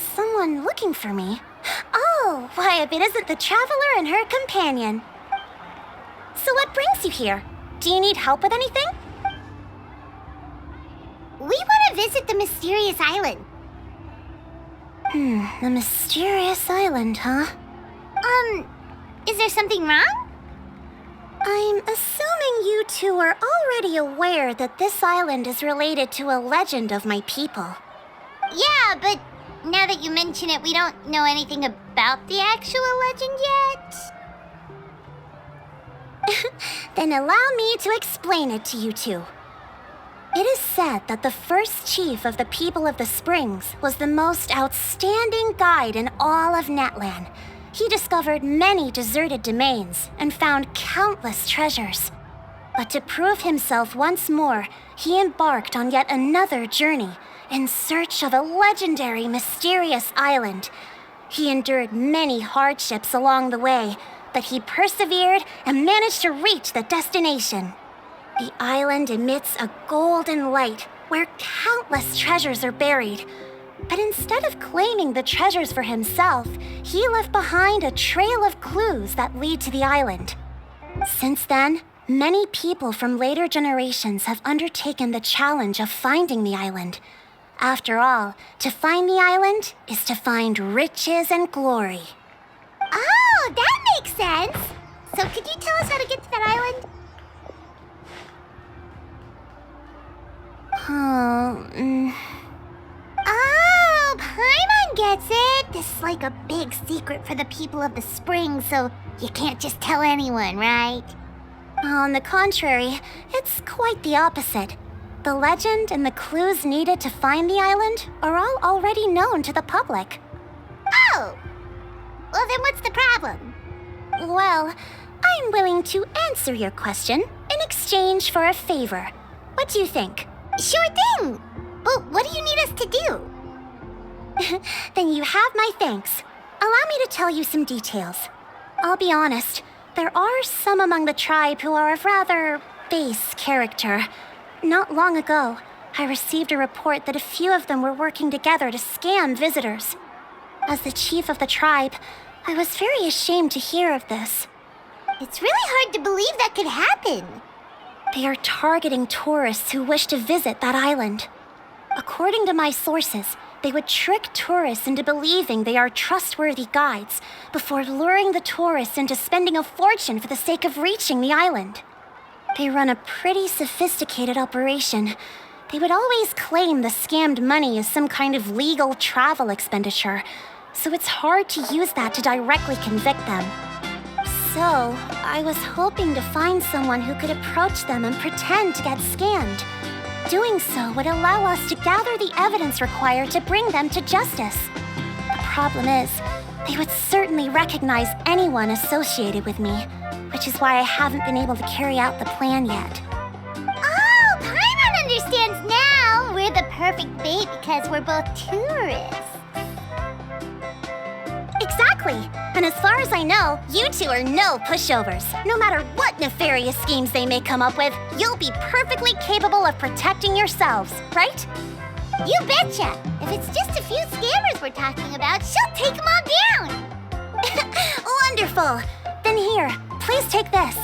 someone looking for me. Oh, why, if it isn't the traveler and her companion. So what brings you here? Do you need help with anything? We want to visit the mysterious island. The mysterious island, huh? Is there something wrong? I'm assuming you two are already aware that this island is related to a legend of my people. Yeah, but now that you mention it, we don't know anything about the actual legend yet. Then allow me to explain it to you two. It is said that the first chief of the people of the Springs was the most outstanding guide in all of Netland. He discovered many deserted domains and found countless treasures. But to prove himself once more, he embarked on yet another journey in search of a legendary, mysterious island. He endured many hardships along the way, but he persevered and managed to reach the destination. The island emits a golden light where countless treasures are buried. But instead of claiming the treasures for himself, he left behind a trail of clues that lead to the island. Since then, many people from later generations have undertaken the challenge of finding the island. After all, to find the island is to find riches and glory. Oh, that makes sense. So could you tell us how to get to that island? Oh, Paimon gets it. This is like a big secret for the people of the Springs, so you can't just tell anyone, right? On the contrary, it's quite the opposite. The legend and the clues needed to find the island are all already known to the public. Oh! Well, then what's the problem? Well, I'm willing to answer your question in exchange for a favor. What do you think? Sure thing! But what do you need us to do? Then you have my thanks. Allow me to tell you some details. I'll be honest, there are some among the tribe who are of rather base character. Not long ago, I received a report that a few of them were working together to scam visitors. As the chief of the tribe, I was very ashamed to hear of this. It's really hard to believe that could happen. They are targeting tourists who wish to visit that island. According to my sources, they would trick tourists into believing they are trustworthy guides before luring the tourists into spending a fortune for the sake of reaching the island. They run a pretty sophisticated operation. They would always claim the scammed money is some kind of legal travel expenditure, so it's hard to use that to directly convict them. So, I was hoping to find someone who could approach them and pretend to get scammed. Doing so would allow us to gather the evidence required to bring them to justice. The problem is, they would certainly recognize anyone associated with me, which is why I haven't been able to carry out the plan yet. Oh, Paimon understands now! We're the perfect bait because we're both tourists. Exactly! And as far as I know, you two are no pushovers. No matter what nefarious schemes they may come up with, you'll be perfectly capable of protecting yourselves, right? You betcha! If it's just a few scammers we're talking about, she'll take them all down! Wonderful! Then here, please take this.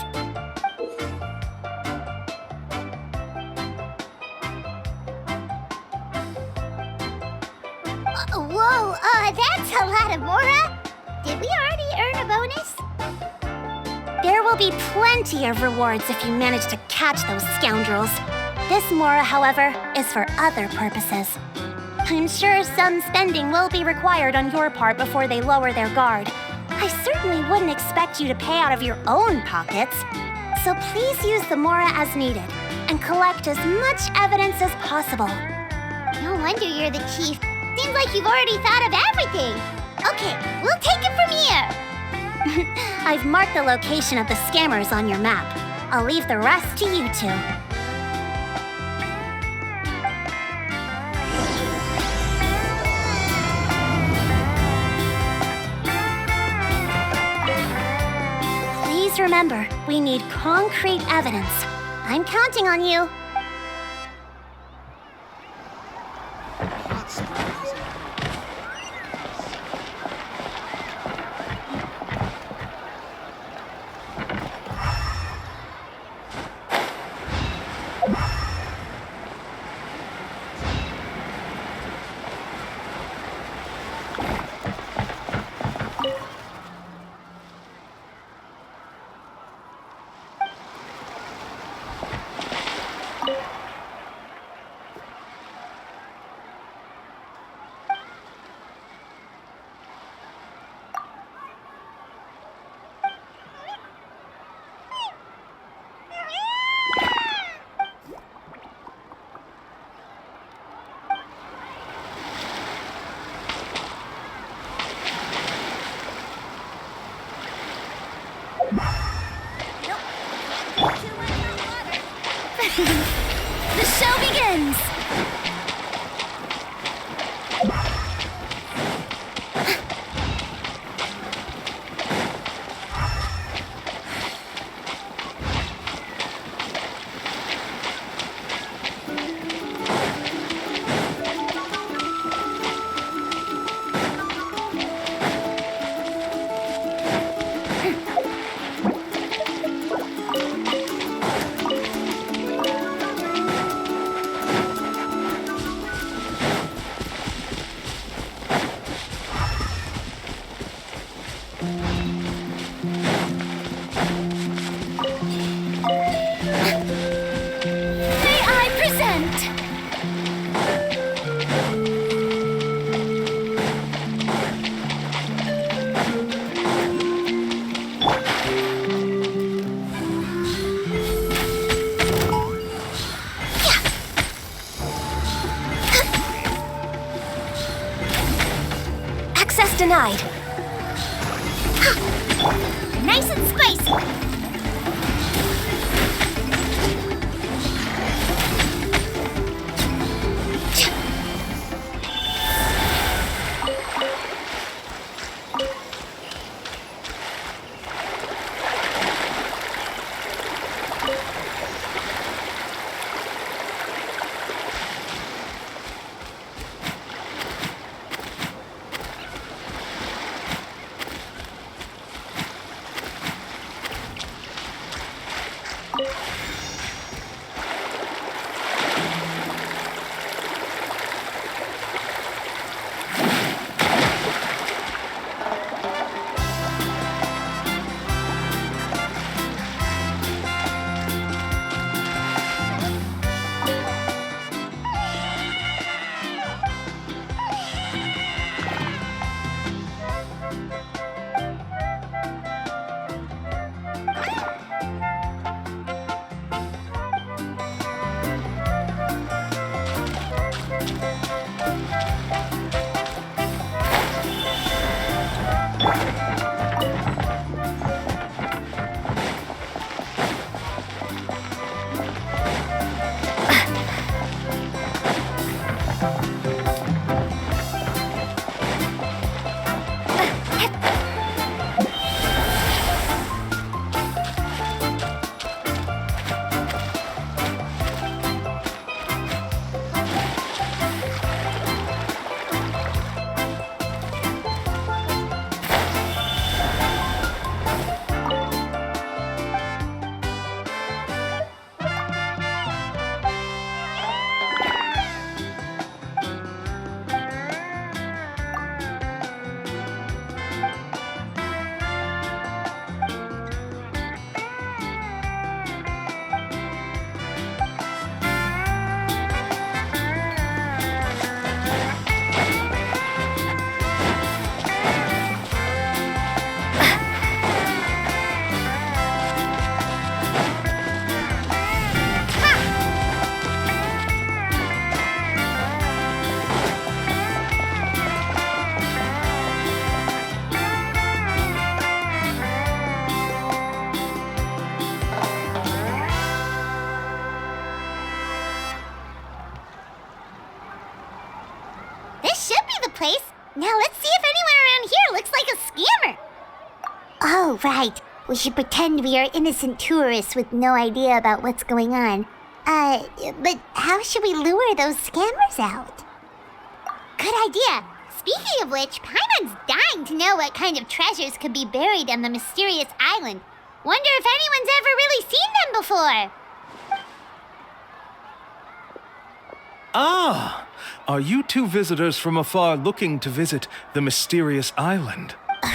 Whoa, that's a lot of Mora! Did we already earn a bonus? There will be plenty of rewards if you manage to catch those scoundrels. This Mora, however, is for other purposes. I'm sure some spending will be required on your part before they lower their guard. I certainly wouldn't expect you to pay out of your own pockets. So please use the Mora as needed and collect as much evidence as possible. No wonder you're the chief. Seems like you've already thought of everything. Okay, we'll take it from here. I've marked the location of the scammers on your map. I'll leave the rest to you two. Please remember, we need concrete evidence. I'm counting on you. denied. Nice and spicy. Place. Now let's see if anyone around here looks like a scammer. Oh, right. We should pretend we are innocent tourists with no idea about what's going on. But how should we lure those scammers out? Good idea. Speaking of which, Paimon's dying to know what kind of treasures could be buried on the mysterious island. Wonder if anyone's ever really seen them before. Ah! Are you two visitors from afar looking to visit the mysterious island? Who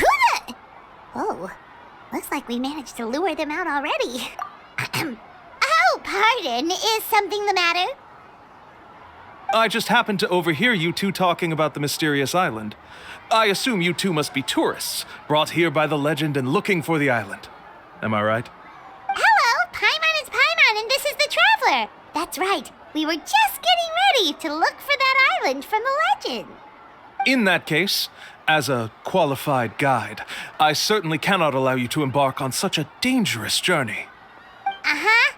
the... Oh, looks like we managed to lure them out already. Oh, pardon. Is something the matter? I just happened to overhear you two talking about the mysterious island. I assume you two must be tourists, brought here by the legend and looking for the island. Am I right? Hello, Paimon is Paimon, and this is the Traveler. That's right. We were just getting ready to look for that island from the legend. In that case, as a qualified guide, I certainly cannot allow you to embark on such a dangerous journey. Uh-huh.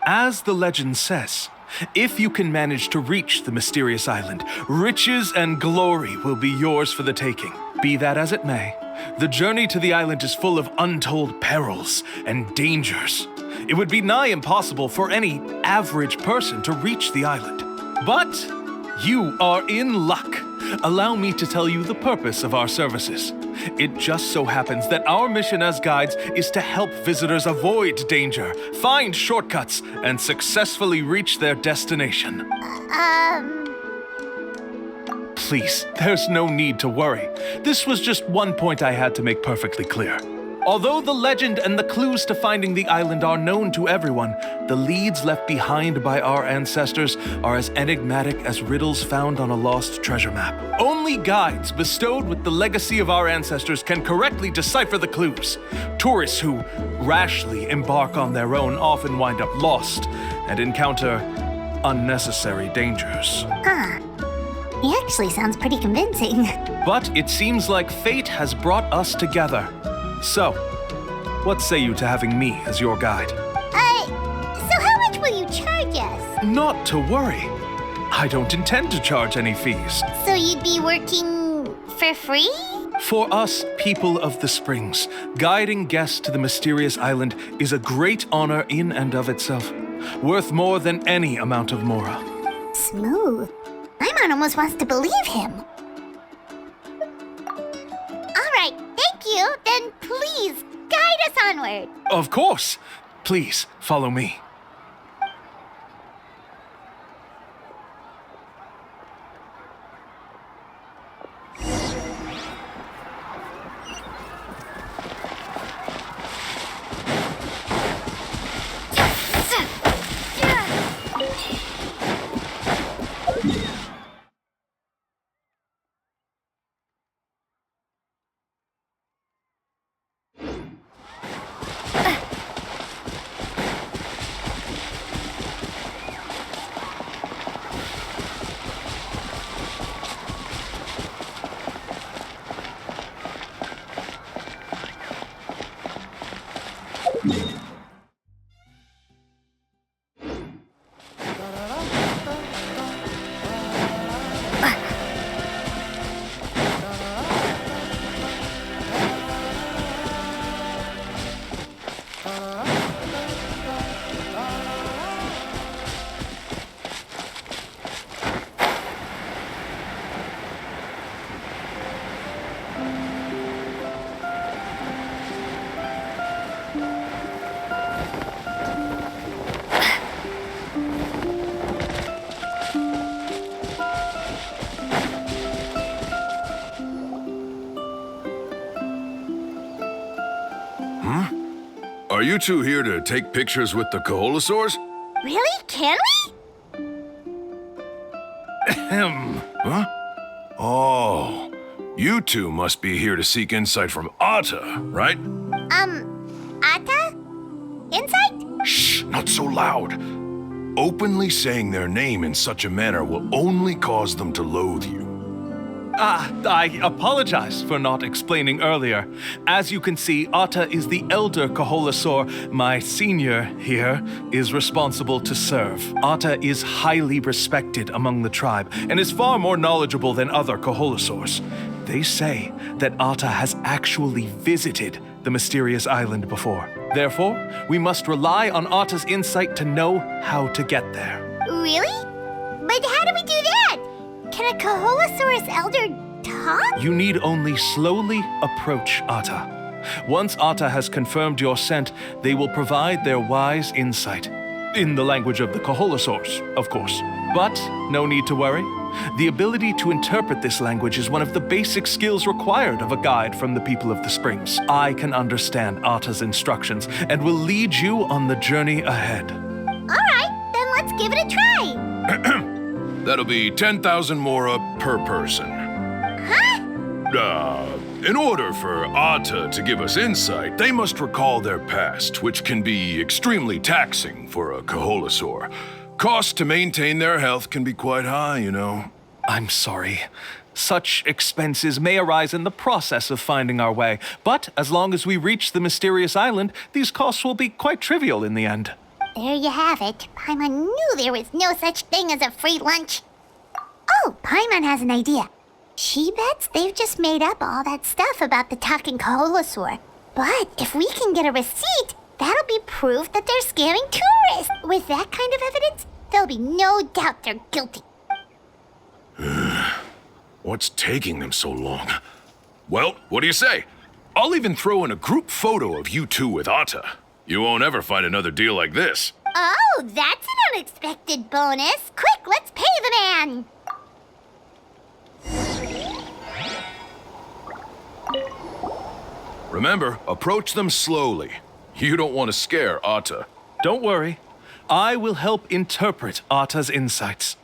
As the legend says, if you can manage to reach the mysterious island, riches and glory will be yours for the taking. Be that as it may, the journey to the island is full of untold perils and dangers. It would be nigh impossible for any average person to reach the island. But you are in luck. Allow me to tell you the purpose of our services. It just so happens that our mission as guides is to help visitors avoid danger, find shortcuts, and successfully reach their destination. Please, there's no need to worry. This was just one point I had to make perfectly clear. Although the legend and the clues to finding the island are known to everyone, the leads left behind by our ancestors are as enigmatic as riddles found on a lost treasure map. Only guides bestowed with the legacy of our ancestors can correctly decipher the clues. Tourists who rashly embark on their own often wind up lost and encounter unnecessary dangers. He actually sounds pretty convincing. But it seems like fate has brought us together. So, what say you to having me as your guide? So how much will you charge us? Not to worry. I don't intend to charge any fees. So you'd be working for free? For us, people of the Springs, guiding guests to the mysterious island is a great honor in and of itself, worth more than any amount of mora. Smooth. Paimon almost wants to believe him. All right, thank you. Then please guide us onward. Of course. Please, follow me. Are you two here to take pictures with the Koholosaurs? Really? Can we? Ahem. Huh? Oh, you two must be here to seek insight from Atta, right? Atta? Insight? Shh, not so loud. Openly saying their name in such a manner will only cause them to loathe you. I apologize for not explaining earlier. As you can see, Atta is the elder Koholosaur. My senior here is responsible to serve. Atta is highly respected among the tribe and is far more knowledgeable than other Koholosaurs. They say that Atta has actually visited the mysterious island before. Therefore, we must rely on Atta's insight to know how to get there. Really? But how do we do that? Can a Koholosaurus elder talk? You need only slowly approach Atta. Once Atta has confirmed your scent, they will provide their wise insight. In the language of the Koholosaurs, of course. But no need to worry. The ability to interpret this language is one of the basic skills required of a guide from the people of the Springs. I can understand Atta's instructions and will lead you on the journey ahead. All right, then let's give it a try. That'll be 10,000 mora per person. Huh? In order for Atta to give us insight, they must recall their past, which can be extremely taxing for a Koholosaur. Costs to maintain their health can be quite high, you know. I'm sorry. Such expenses may arise in the process of finding our way, but as long as we reach the mysterious island, these costs will be quite trivial in the end. There you have it. Paimon knew there was no such thing as a free lunch. Oh, Paimon has an idea. She bets they've just made up all that stuff about the talking Koholosaur. But if we can get a receipt, that'll be proof that they're scamming tourists. With that kind of evidence, there'll be no doubt they're guilty. What's taking them so long? Well, what do you say? I'll even throw in a group photo of you two with Atta. You won't ever find another deal like this. Oh, that's an unexpected bonus. Quick, let's pay the man. Remember, approach them slowly. You don't want to scare Atta. Don't worry. I will help interpret Atta's insights.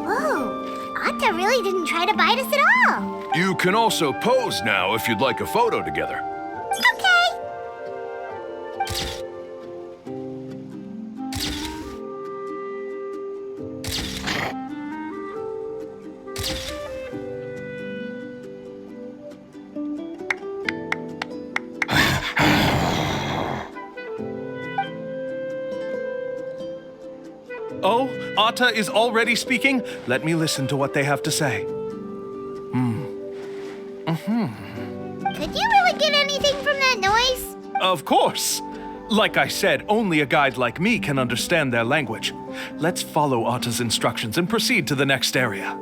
Whoa, Atta really didn't try to bite us at all. You can also pose now if you'd like a photo together. Okay. Oh, Atta is already speaking? Let me listen to what they have to say. Could you really get anything from that noise? Of course! Like I said, only a guide like me can understand their language. Let's follow Atta's instructions and proceed to the next area.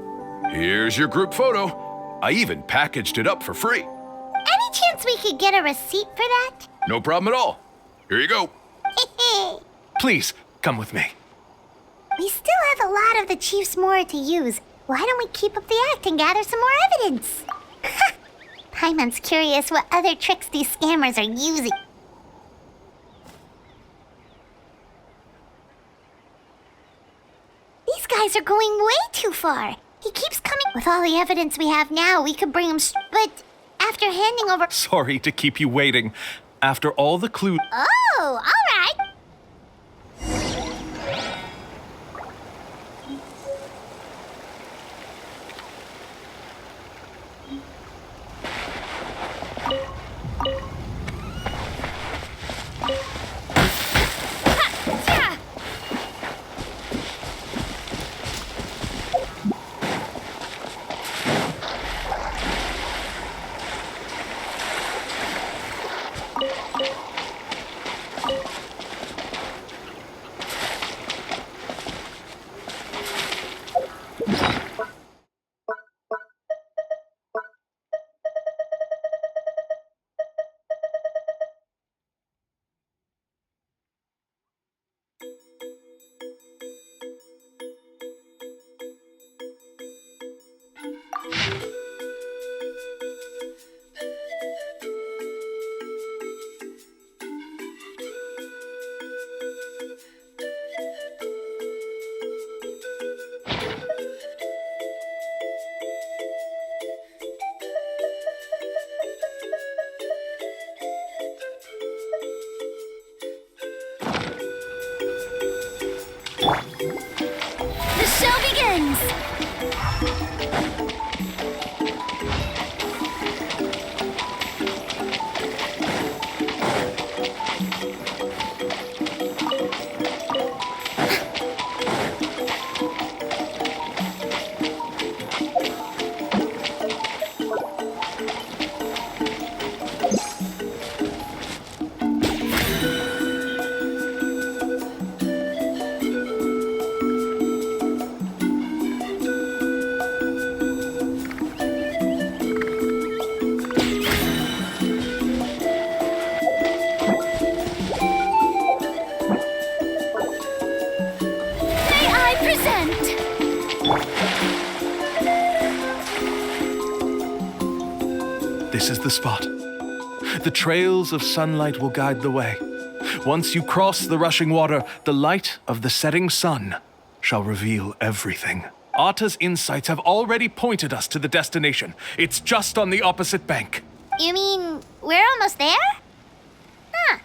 Here's your group photo. I even packaged it up for free. Any chance we could get a receipt for that? No problem at all. Here you go. Please, come with me. We still have a lot of the chief's more to use. Why don't we keep up the act and gather some more evidence? Paimon's curious what other tricks these scammers are using. These guys are going way too far. He keeps coming. With all the evidence we have now, we could bring him but after handing over... Sorry to keep you waiting. After all the clues... Oh, all right. This is the spot. The trails of sunlight will guide the way. Once you cross the rushing water, the light of the setting sun shall reveal everything. Atta's insights have already pointed us to the destination. It's just on the opposite bank. You mean we're almost there? Huh.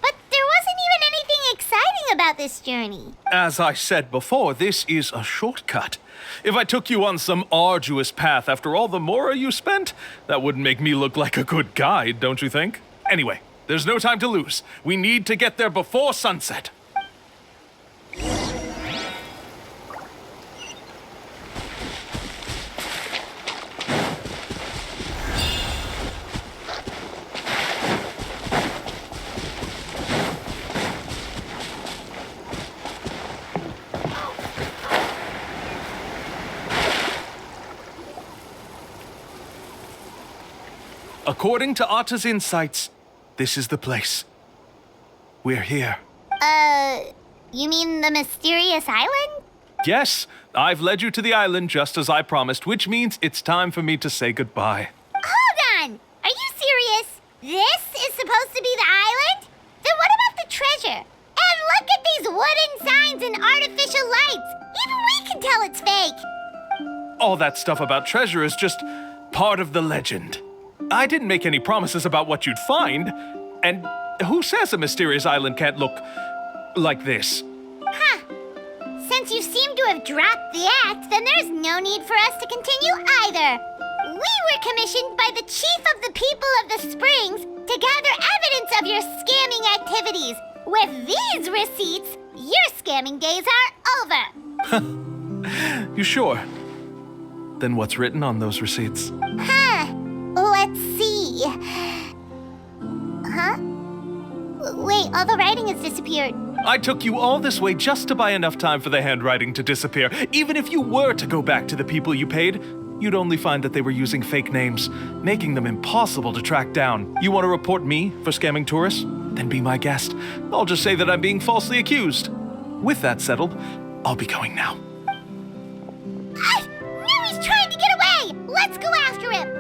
But there wasn't even anything exciting about this journey. As I said before, this is a shortcut. If I took you on some arduous path after all the mora you spent, that wouldn't make me look like a good guide, don't you think? Anyway, there's no time to lose. We need to get there before sunset. According to Atta's insights, this is the place. We're here. You mean the mysterious island? Yes, I've led you to the island just as I promised, which means it's time for me to say goodbye. Hold on! Are you serious? This is supposed to be the island? Then what about the treasure? And look at these wooden signs and artificial lights! Even we can tell it's fake! All that stuff about treasure is just part of the legend. I didn't make any promises about what you'd find. And who says a mysterious island can't look like this? Huh. Since you seem to have dropped the act, then there's no need for us to continue either. We were commissioned by the chief of the people of the Springs to gather evidence of your scamming activities. With these receipts, your scamming days are over. You sure? Then what's written on those receipts? Huh. Let's see. Huh? Wait, all the writing has disappeared. I took you all this way just to buy enough time for the handwriting to disappear. Even if you were to go back to the people you paid, you'd only find that they were using fake names, making them impossible to track down. You want to report me for scamming tourists? Then be my guest. I'll just say that I'm being falsely accused. With that settled, I'll be going now. I knew he's trying to get away! Let's go after him!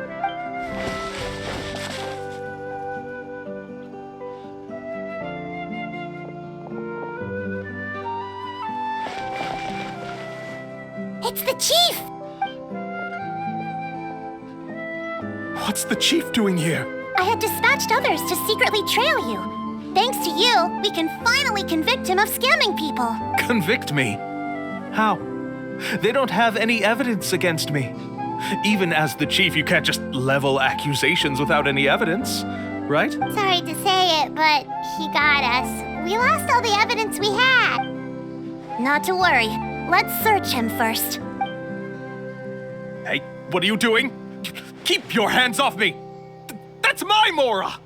It's the chief! What's the chief doing here? I had dispatched others to secretly trail you. Thanks to you, we can finally convict him of scamming people. Convict me? How? They don't have any evidence against me. Even as the chief, you can't just level accusations without any evidence, right? Sorry to say it, but he got us. We lost all the evidence we had. Not to worry. Let's search him first. Hey, what are you doing? Keep your hands off me! That's my Mora!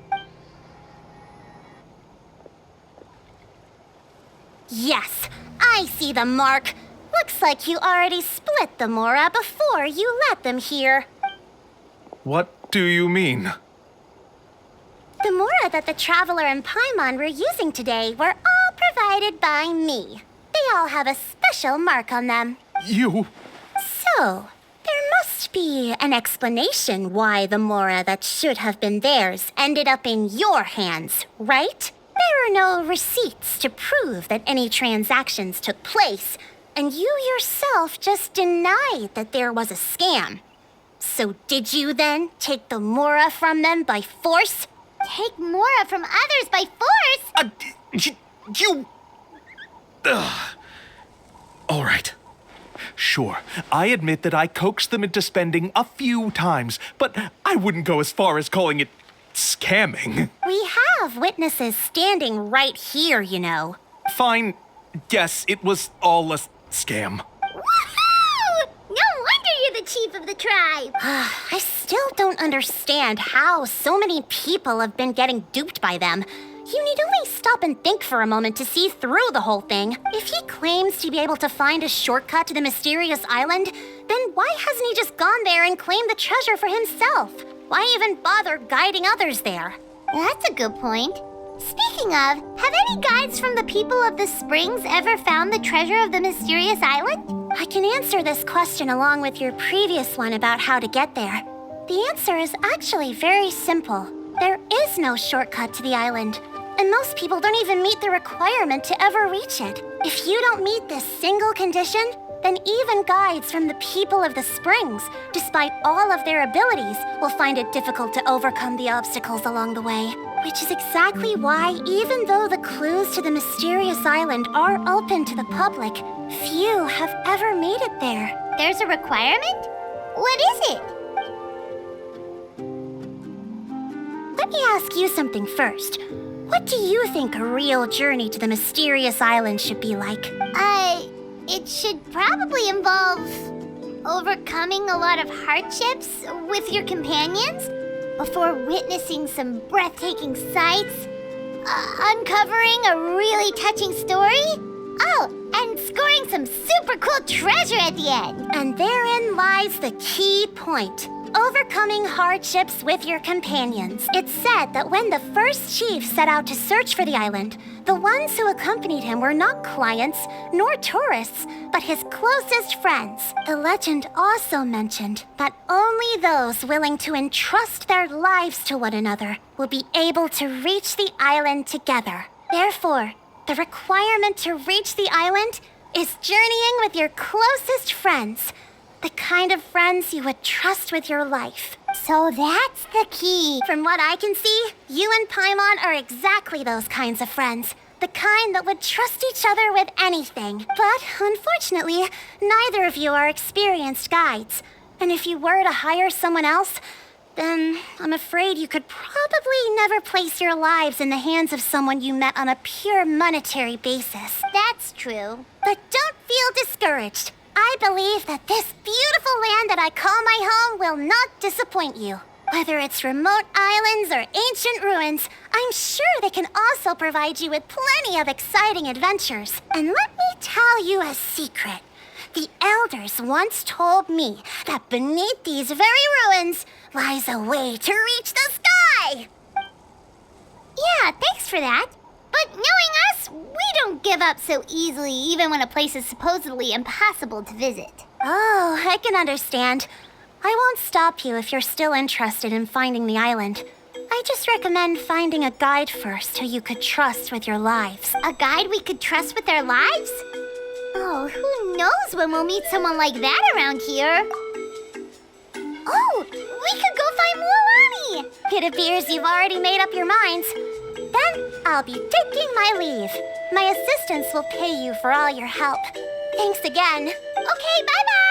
Yes, I see the mark. Looks like you already split the Mora before you let them here. What do you mean? The Mora that the Traveler and Paimon were using today were all provided by me. They all have a special mark on them. You... So, there must be an explanation why the Mora that should have been theirs ended up in your hands, right? There are no receipts to prove that any transactions took place, and you yourself just denied that there was a scam. So did you then take the Mora from them by force? Take Mora from others by force? You... Ugh. All right. Sure, I admit that I coaxed them into spending a few times, but I wouldn't go as far as calling it scamming. We have witnesses standing right here, you know. Fine. Yes, it was all a scam. Woohoo! No wonder you're the chief of the tribe. I still don't understand how so many people have been getting duped by them. You need only stop and think for a moment to see through the whole thing. If he claims to be able to find a shortcut to the mysterious island, then why hasn't he just gone there and claimed the treasure for himself? Why even bother guiding others there? That's a good point. Speaking of, have any guides from the people of the Springs ever found the treasure of the mysterious island? I can answer this question along with your previous one about how to get there. The answer is actually very simple. There is no shortcut to the island, and most people don't even meet the requirement to ever reach it. If you don't meet this single condition, then even guides from the people of the Springs, despite all of their abilities, will find it difficult to overcome the obstacles along the way. Which is exactly why, even though the clues to the mysterious island are open to the public, few have ever made it there. There's a requirement? What is it? Let me ask you something first. What do you think a real journey to the mysterious island should be like? It should probably involve overcoming a lot of hardships with your companions before witnessing some breathtaking sights, uncovering a really touching story, and scoring some super cool treasure at the end. And therein lies the key point. overcoming hardships with your companions. It's said that when the first chief set out to search for the island, the ones who accompanied him were not clients nor tourists, but his closest friends. The legend also mentioned that only those willing to entrust their lives to one another will be able to reach the island together. Therefore, the requirement to reach the island is journeying with your closest friends, the kind of friends you would trust with your life. So that's the key. From what I can see, you and Paimon are exactly those kinds of friends. The kind that would trust each other with anything. But unfortunately, neither of you are experienced guides. And if you were to hire someone else, then I'm afraid you could probably never place your lives in the hands of someone you met on a pure monetary basis. That's true. But don't feel discouraged. I believe that this beautiful land that I call my home will not disappoint you. Whether it's remote islands or ancient ruins, I'm sure they can also provide you with plenty of exciting adventures. And let me tell you a secret. The elders once told me that beneath these very ruins lies a way to reach the sky. Yeah, thanks for that. But knowing us, we don't give up so easily even when a place is supposedly impossible to visit. Oh, I can understand. I won't stop you if you're still interested in finding the island. I just recommend finding a guide first who you could trust with your lives. A guide we could trust with our lives? Oh, who knows when we'll meet someone like that around here? Oh, we could go find Mualani! It appears you've already made up your minds. Then I'll be taking my leave. My assistants will pay you for all your help. Thanks again. Okay, bye-bye!